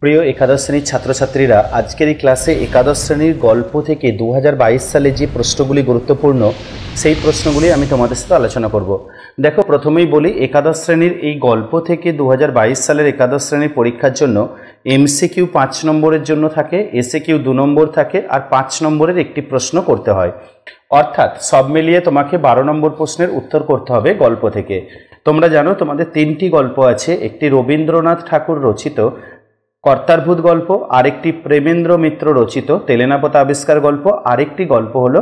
প্রিয় একাদশ শ্রেণীর ছাত্রছাত্রীরা, আজকের এই ক্লাসে একাদশ শ্রেণীর গল্প থেকে 2022 সালে যে প্রশ্নগুলি গুরুত্বপূর্ণ সেই প্রশ্নগুলি আমি তোমাদের সাথে আলোচনা করব। দেখো, প্রথমেই বলি, একাদশ শ্রেণীর এই গল্প থেকে 2022 সালের একাদশ শ্রেণীর পরীক্ষার জন্য এমসিকিউ 5 নম্বরের জন্য থাকে, এসএকিউ 2 নম্বর থাকে, আর 5 নম্বরের একটি প্রশ্ন করতে হয়। অর্থাৎ সব মিলিয়ে তোমাকে 12 নম্বর প্রশ্নের উত্তর করতে হবে গল্প থেকে। তোমরা জানো তোমাদের 3টি গল্প আছে, একটি রবীন্দ্রনাথ ঠাকুর রচিত কর্তারভূত গল্প, আরেকটি প্রেমেন্দ্র মিত্র রচিত তেলেনাপোতা আবিষ্কার গল্প, আরেকটি গল্প হলো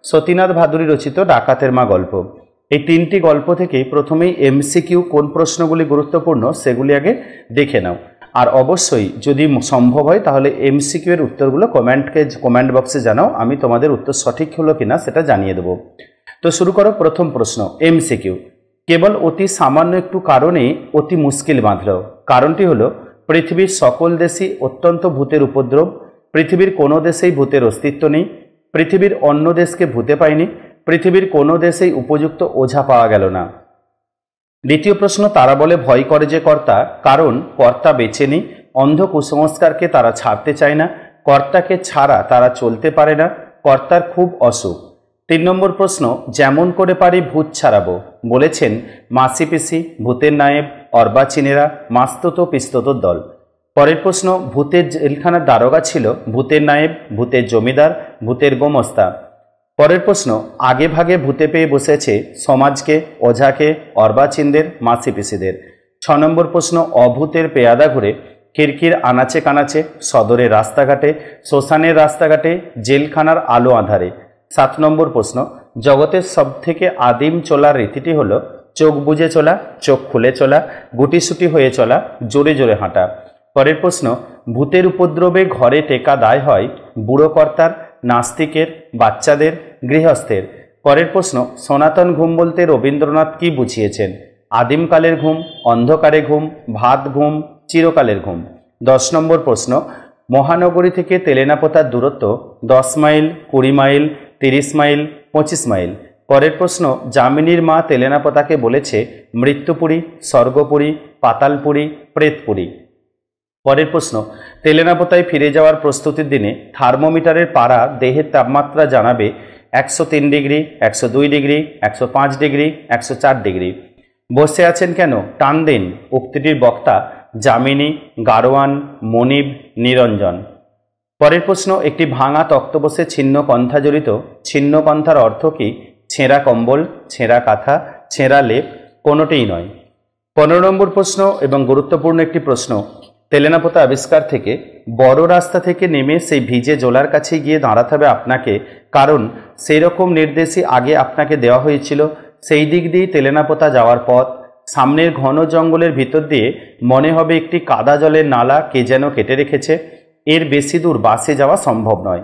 সতীনাথ ভাদুরী রচিত ডাকাতের মা গল্প। এই 3টি গল্প থেকেই প্রথমেই এমসিকিউ কোন প্রশ্নগুলি গুরুত্বপূর্ণ সেগুলি আগে দেখে নাও। আর অবশ্যই যদি সম্ভব হয় তাহলে এমসিকিউ এর উত্তরগুলো কমেন্ট বক্সে জানাও, আমি তোমাদের উত্তর সঠিক হলো কিনা সেটা জানিয়ে দেবো। তো শুরু করো। প্রথম প্রশ্ন, এমসিকিউ। কেবল অতি সামান্য একটু কারণেই অতি মুশকিল বাঁধল। কারণটি হলো, পৃথিবীর সকল দেশই অত্যন্ত ভূতের উপদ্রব, পৃথিবীর কোনো দেশেই ভূতের অস্তিত্ব নেই, পৃথিবীর অন্য দেশকে ভূতে পায়নি, পৃথিবীর কোনো দেশেই উপযুক্ত ওঝা পাওয়া গেল না। দ্বিতীয় প্রশ্ন, তারা বলে ভয় করে যে কর্তা, কারণ কর্তা বেঁচে নেই, অন্ধ কুসংস্কারকে তারা ছাড়তে চায় না, কর্তাকে ছাড়া তারা চলতে পারে না, কর্তার খুব অসুখ। 3 নম্বর প্রশ্ন, যেমন করে পারি ভূত ছাড়াবো, বলেছেন মাসি পিসি, ভূতের নায়েব, অর্বাচীনেরা, মাস্তত পিস্ততর দল। পরের প্রশ্ন, ভূতের জেলখানার দারোগা ছিল ভূতের নায়েব, ভূতের জমিদার, ভূতের গোমস্তা। পরের প্রশ্ন, আগে ভাগে ভূতে পেয়ে বসেছে সমাজকে, ওঝাকে, অর্বাচীনদের, মাসি পিসিদের। 6 নম্বর প্রশ্ন, অভূতের পেয়াদা ঘুরে খিড়কির আনাচে কানাচে, সদরের রাস্তাঘাটে, শ্মশানের রাস্তাঘাটে, জেলখানার আলো আঁধারে। 7 নম্বর প্রশ্ন, জগতের সবথেকে আদিম চলার রীতিটি হলো চোখ বুজে চলা, চোখ খুলে চলা, গুটিসুটি হয়ে চলা, জোরে জোরে হাঁটা। পরের প্রশ্ন, ভূতের উপদ্রবে ঘরে টেকা দায় হয় বুড়ো কর্তার, নাস্তিকের, বাচ্চাদের, গৃহস্থের। পরের প্রশ্ন, সনাতন ঘুম বলতে রবীন্দ্রনাথ কি বুঝিয়েছেন? আদিমকালের ঘুম, অন্ধকারে ঘুম, ভাত ঘুম, চিরকালের ঘুম। 10 নম্বর প্রশ্ন, মহানগরী থেকে তেলেনাপোতার দূরত্ব 10 মাইল, 20 মাইল, 30 মাইল, 25 মাইল। পরের প্রশ্ন, যামিনীর মা তেলেনাপোতাকে বলেছে মৃত্যুপুরী, স্বর্গপুরী, পাতালপুরী, প্রেতপুরী। পরের প্রশ্ন, তেলেনাপোতায় ফিরে যাওয়ার প্রস্তুতির দিনে থার্মোমিটারের পারা দেহের তাপমাত্রা জানাবে 103 ডিগ্রি, 102 ডিগ্রি, 105 ডিগ্রি, 104 ডিগ্রি। বসে আছেন কেন, টান দিন। উক্তিটির বক্তা যামিনী, গারোয়ান, মনিব, নিরঞ্জন। পরের প্রশ্ন, একটি ভাঙা তক্তপোষে ছিন্ন কন্থা জড়িত, ছিন্ন কন্থার অর্থ কি? ছেঁড়া কম্বল, ছেঁড়া কাঁথা, ছেঁড়া লেপ, কোনোটিই নয়। 15 নম্বর প্রশ্ন এবং গুরুত্বপূর্ণ একটি প্রশ্ন, তেলেনাপোতা আবিষ্কার থেকে বড় রাস্তা থেকে নেমে সেই ভিজে জোলার কাছে গিয়ে দাঁড়াতে হবে আপনাকে, কারণ সেই রকম নির্দেশই আগে আপনাকে দেওয়া হয়েছিল। সেই দিক দিয়েই তেলেনাপোতা যাওয়ার পথ। সামনের ঘন জঙ্গলের ভিতর দিয়ে মনে হবে একটি কাদা জলের নালা কে যেন কেটে রেখেছে, এর বেশি দূর বাসে যাওয়া সম্ভব নয়।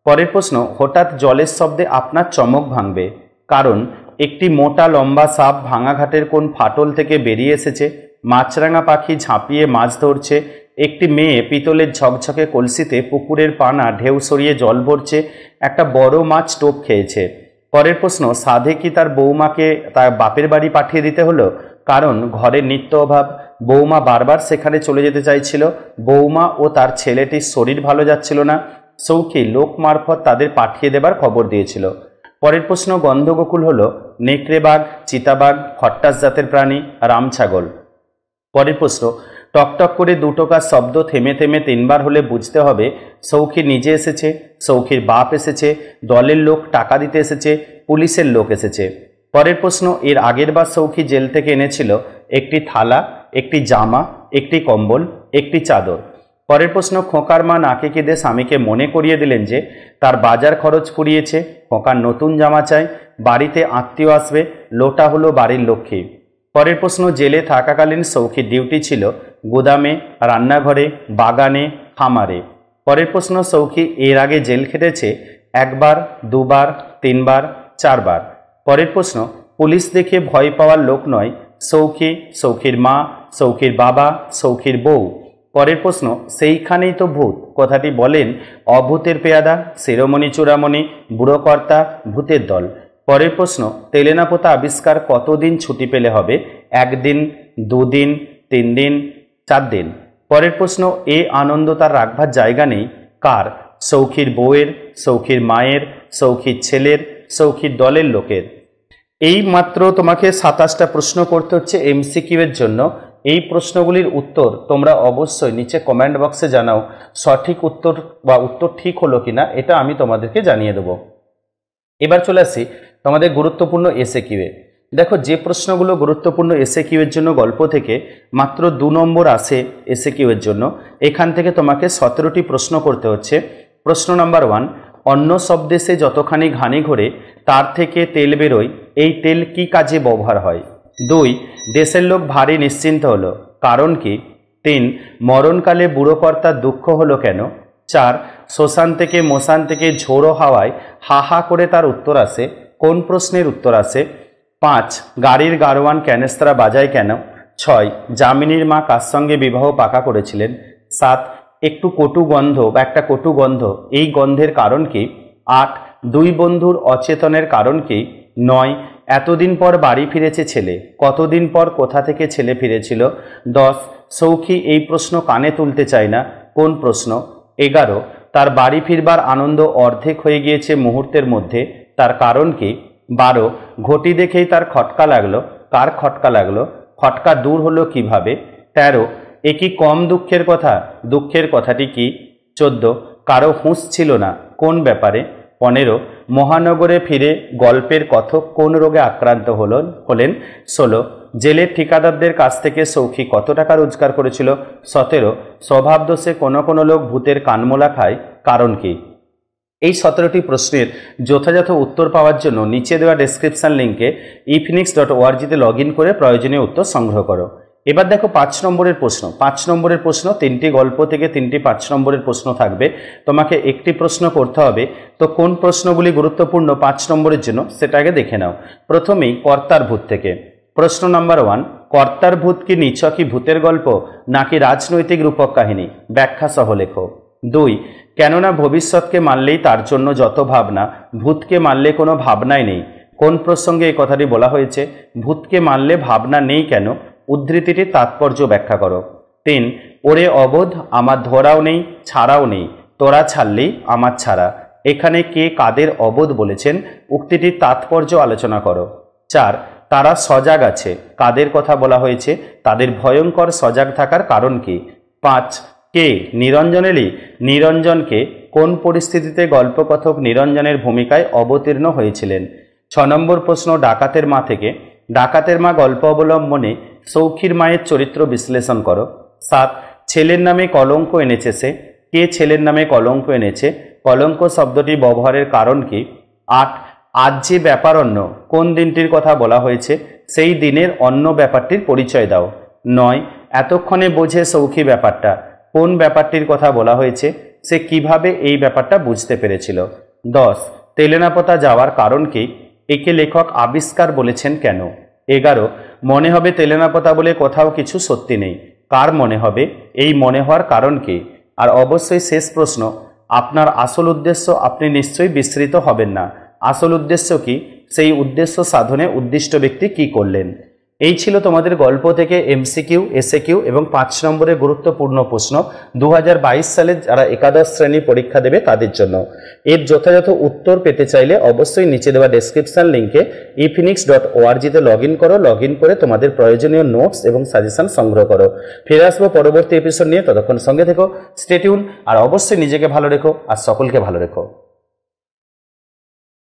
পরের প্রশ্ন, হঠাৎ জলের শব্দে আপনার চমক ভাঙবে, কারণ একটি মোটা লম্বা সাপ ভাঙা ঘাটের কোন ফাটল থেকে বেরিয়ে এসেছে, মাছরাঙা পাখি ঝাঁপিয়ে মাছ ধরছে, একটি মেয়ে পিতলের ঝকঝকে কলসিতে পুকুরের পানা ঢেউ সরিয়ে জল ভরছে, একটা বড় মাছ টোপ খেয়েছে। পরের প্রশ্ন, সাধে কি তার বৌমাকে তার বাপের বাড়ি পাঠিয়ে দিতে হলো, কারণ ঘরের নিত্য অভাব, বৌমা বারবার সেখানে চলে যেতে চাইছিল, বৌমা ও তার ছেলেটির শরীর ভালো যাচ্ছিল না, সৌখী লোক মারফত তাদের পাঠিয়ে দেবার খবর দিয়েছিল। পরের প্রশ্ন, গন্ধগোকুল হলো নেকড়ে বাঘ, চিতাবাঘ, খট্টাস জাতের প্রাণী, রাম ছাগল। পরের প্রশ্ন, টকটক করে 2 টোকার শব্দ থেমে থেমে 3 বার হলে বুঝতে হবে সৌখী নিজে এসেছে, সৌখীর বাপ এসেছে, দলের লোক টাকা দিতে এসেছে, পুলিশের লোক এসেছে। পরের প্রশ্ন, এর আগের বার সৌখী জেল থেকে এনেছিল একটি থালা, একটি জামা, একটি কম্বল, একটি চাদর। পরের প্রশ্ন, খোকার মা নাকে কেঁদে স্বামীকে মনে করিয়ে দিলেন যে তার বাজার খরচ ফুরিয়েছে, খোকার নতুন জামা চাই, বাড়িতে আত্মীয় আসবে, লোটা হলো বাড়ির লক্ষ্মী। পরের প্রশ্ন, জেলে থাকাকালীন সৌখীর ডিউটি ছিল গুদামে, রান্নাঘরে, বাগানে, খামারে। পরের প্রশ্ন, সৌখী এর আগে জেল খেটেছে 1 বার, 2 বার, 3 বার, 4 বার। পরের প্রশ্ন, পুলিশ দেখে ভয় পাওয়ার লোক নয় সৌখী, সৌখীর মা, সৌখীর বাবা, সৌখীর বউ। পরের প্রশ্ন, সেইখানেই তো ভূত কথাটি বলেন অভূতের পেয়াদা, শিরোমণি চূড়ামণি, বুড়োকর্তা, ভূতের দল। পরের প্রশ্ন, তেলেনাপোতা আবিষ্কার কতদিন ছুটি পেলে হবে? 1 দিন, 2 দিন, 3 দিন, 4 দিন। পরের প্রশ্ন, এ আনন্দ তার রাখবার জায়গা নেই কার? সৌখীর বউয়ের, সৌখীর মায়ের, সৌখীর ছেলের, সৌখীর দলের লোকের। এই মাত্র তোমাকে 27টা প্রশ্ন করতে হচ্ছে এমসিকিউ এর জন্য। এই প্রশ্নগুলির উত্তর তোমরা অবশ্যই নিচে কমেন্ট বক্সে জানাও। সঠিক উত্তর বা উত্তর ঠিক হলো কিনা এটা আমি তোমাদেরকে জানিয়ে দেব। এবার চলে আসি তোমাদের গুরুত্বপূর্ণ এসএকিউ এ। দেখো, যে প্রশ্নগুলো গুরুত্বপূর্ণ এসএকিউ এর জন্য গল্প থেকে মাত্র 2 নম্বর আসে এসএকিউ এর জন্য, এখান থেকে তোমাকে 17টি প্রশ্ন করতে হচ্ছে। প্রশ্ন নাম্বার 1, অন্য সব দেশে যতখানি ঘানি ঘোরে তার থেকে তেল বেরোয়, এই তেল কি কাজে ব্যবহার হয়? 2, দেশের লোক ভারী নিশ্চিন্ত হলো, কারণ কি? 3, মরণকালে বুড়ো কর্তার দুঃখ হলো কেন? 4, শ্মশান থেকে মশান থেকে ঝোড়ো হাওয়ায় হা হা করে তার উত্তর আসে, কোন প্রশ্নের উত্তর আসে? 5, গাড়ির গারোয়ান ক্যানেস্ত্রা বাজায় কেন? 6, যামিনীর মা কার সঙ্গে বিবাহ পাকা করেছিলেন? 7, একটু কটু গন্ধ বা একটা কটু গন্ধ, এই গন্ধের কারণ কি? 8, 2 বন্ধুর অচেতনের কারণ কি? 9, এতদিন পর বাড়ি ফিরেছে ছেলে, কতদিন পর কোথা থেকে ছেলে ফিরেছিল? 10, সৌখী এই প্রশ্ন কানে তুলতে চায় না, কোন প্রশ্ন? 11, তার বাড়ি ফিরবার আনন্দ অর্ধেক হয়ে গিয়েছে মুহূর্তের মধ্যে, তার কারণ কি? 12, ঘটি দেখেই তার খটকা লাগলো, কার খটকা লাগলো? খটকা দূর হলো কিভাবে? 13, এ কি কম দুঃখের কথা, দুঃখের কথাটি কি? 14, কারো হুঁশ ছিল না, কোন ব্যাপারে? 15, মহানগরে ফিরে গল্পের কথক কোন রোগে আক্রান্ত হলেন? 16, জেলের ঠিকাদারদের কাছ থেকে সৌখী কত টাকা রোজগার করেছিল? 17, স্বভাব দোষে কোনো কোনো লোক ভূতের কানমোলা খায়, কারণ কি? এই 17টি প্রশ্নের যথাযথ উত্তর পাওয়ার জন্য নিচে দেওয়া ডেসক্রিপশন লিঙ্কে ePhoenix.org-তে লগ ইন করে প্রয়োজনীয় উত্তর সংগ্রহ করো। এবার দেখো 5 নম্বরের প্রশ্ন। 5 নম্বরের প্রশ্ন 3টি গল্প থেকে 3টি 5 নম্বরের প্রশ্ন থাকবে, তোমাকে একটি প্রশ্ন করতে হবে। তো কোন প্রশ্নগুলি গুরুত্বপূর্ণ 5 নম্বরের জন্য সেটা আগে দেখে নাও। প্রথমেই কর্তার ভূত থেকে প্রশ্ন নাম্বার 1, কর্তার ভূত কি নিছকই ভূতের গল্প নাকি রাজনৈতিক রূপক কাহিনী? ব্যাখ্যা সহ লেখো। 2, কেননা ভবিষ্যৎকে মানলেই তার জন্য যত ভাবনা, ভূতকে মানলে কোনো ভাবনাই নেই, কোন প্রসঙ্গে এই কথাটি বলা হয়েছে? ভূতকে মানলে ভাবনা নেই কেন? উদ্ধৃতিটির তাৎপর্য ব্যাখ্যা করো। 3, ওরে অবোধ, আমার ধরাও নেই ছাড়াও নেই, তোরা ছাড়লি আমার ছাড়া, এখানে কে কাদের অবোধ বলেছেন? উক্তিটির তাৎপর্য আলোচনা করো। 4, তারা সজাগ আছে, কাদের কথা বলা হয়েছে? তাদের ভয়ঙ্কর সজাগ থাকার কারণ কি? 5, কে নিরঞ্জন এলি, নিরঞ্জনকে কোন পরিস্থিতিতে গল্পকথক নিরঞ্জনের ভূমিকায় অবতীর্ণ হয়েছিলেন? 6 নম্বর প্রশ্ন ডাকাতের মা থেকে, ডাকাতের মা গল্প অবলম্বনে সৌখীর মায়ের চরিত্র বিশ্লেষণ করো। 7, ছেলের নামে কলঙ্ক এনেছে সে, কে ছেলের নামে কলঙ্ক এনেছে? কলঙ্ক শব্দটি ব্যবহারের কারণ কি? 8, আজ যে ব্যাপার অন্য, কোন দিনটির কথা বলা হয়েছে? সেই দিনের অন্য ব্যাপারটির পরিচয় দাও। 9, এতক্ষণে বোঝে সৌখী ব্যাপারটা, কোন ব্যাপারটির কথা বলা হয়েছে? সে কিভাবে এই ব্যাপারটা বুঝতে পেরেছিল? 10, তেলেনাপোতা যাওয়ার কারণ কি? একে লেখক আবিষ্কার বলেছেন কেন? 11, মনে হবে তেলেনাপোতা বলে কোথাও কিছু সত্যি নেই, কার মনে হবে? এই মনে হওয়ার কারণ কি? আর অবশ্যই শেষ প্রশ্ন, আপনার আসল উদ্দেশ্য, আপনি নিশ্চয়ই বিস্মৃত হবেন না। আসল উদ্দেশ্য কি? সেই উদ্দেশ্য সাধনে উদ্দিষ্ট ব্যক্তি কি করলেন? এই ছিল তোমাদের গল্প থেকে এমসিকিউ, এসএকিউ এবং 5 নম্বরের গুরুত্বপূর্ণ প্রশ্ন 2022 সালে যারা একাদশ শ্রেণী পরীক্ষা দেবে তাদের জন্য। এর যথাযথ উত্তর পেতে চাইলে অবশ্যই নিচে দেওয়া ডেসক্রিপশন লিঙ্কে ePhoenix.org-তে লগ ইন করো। লগ ইন করে তোমাদের প্রয়োজনীয় নোটস এবং সাজেশন সংগ্রহ করো। ফিরে আসবো পরবর্তী এপিসোড নিয়ে, ততক্ষণ সঙ্গে থেকো, স্টে টিউন, আর অবশ্যই নিজেকে ভালো রেখো আর সকলকে ভালো রেখো।